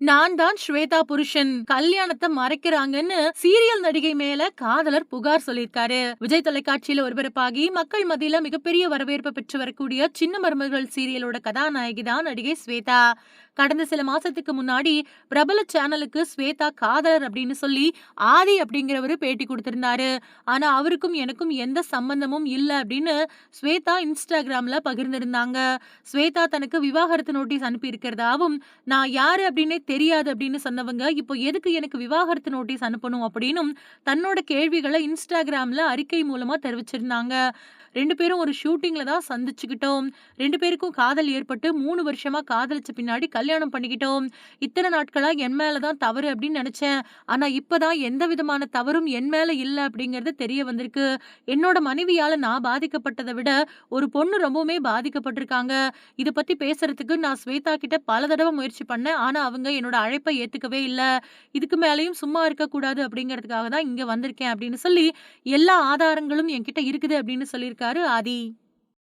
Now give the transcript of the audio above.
நான் தான் ஸ்வேதா புருஷன். கல்யாணத்த மறைக்கிறாங்கன்னு சீரியல் நடிகை மேல காதலர் புகார் சொல்லியிருக்காரு. விஜய் தொலைக்காட்சியில ஒளிபரப்பாகி மக்கள் மத்தியில மிகப்பெரிய வரவேற்பு பெற்று வரக்கூடிய சின்ன மருமகள் சீரியலோட கதாநாயகி தான் நடிகை ஸ்வேதா. கடந்த சில மாசத்துக்கு முன்னாடி பிரபல சேனலுக்கு ஸ்வேதா காதலர் அப்படின்னு சொல்லி ஆதி அப்படிங்கிறவரு பேட்டி கொடுத்திருந்தாரு. ஆனா அவருக்கும் எனக்கும் எந்த சம்பந்தமும் இல்ல அப்படின்னு ஸ்வேதா இன்ஸ்டாகிராம்ல பகிர்ந்திருந்தாங்க. ஸ்வேதா தனக்கு விவாகரத்து நோட்டீஸ் அனுப்பி இருக்கிறதாவும், நான் யாரு அப்படின்னே தெரியாது அப்படின்னு சொன்னவங்க, இப்போ எதுக்கு எனக்கு விவாகரத்து நோட்டீஸ் அனுப்பணும் அப்படின்னும் தன்னோட கேள்விகள இன்ஸ்டாகிராம்ல அறிக்கை மூலமா தெரிவிச்சிருந்தாங்க. 2 பேரும் ஒரு ஷூட்டிங்ல தான் சந்திச்சுக்கிட்டோம். 2 பேருக்கும் காதல் ஏற்பட்டு 3 வருஷமா காதலிச்ச பின்னாடி கல்யாணம் பண்ணிக்கிட்டோம். இத்தன நாட்களா என் மேல தான் தவறு அப்படின்னு நெனச்சேன். ஆனா இப்பதான் எந்த விதமான தவறும் என் மேல இல்ல அப்படிங்கிறது தெரிய வந்திருக்கு. என்னோட மனைவியால நான் பாதிக்கப்பட்டத விட ஒரு பொண்ணு ரொம்பவுமே பாதிக்கப்பட்டிருக்காங்க. இத பத்தி பேசுறதுக்கு நான் ஸ்வேதா கிட்ட பல தடவ முயற்சி பண்ணேன். ஆனா அவங்க என்னோட அழைப்ப ஏத்துக்கவே இல்ல. இதுக்கு மேலயும் சும்மா இருக்கக்கூடாது அப்படிங்கிறதுக்காக தான் இங்க வந்திருக்கேன் அப்படின்னு சொல்லி, எல்லா ஆதாரங்களும் என்கிட்ட இருக்குது அப்படின்னு சொல்லியிருக்காரு ஆதி.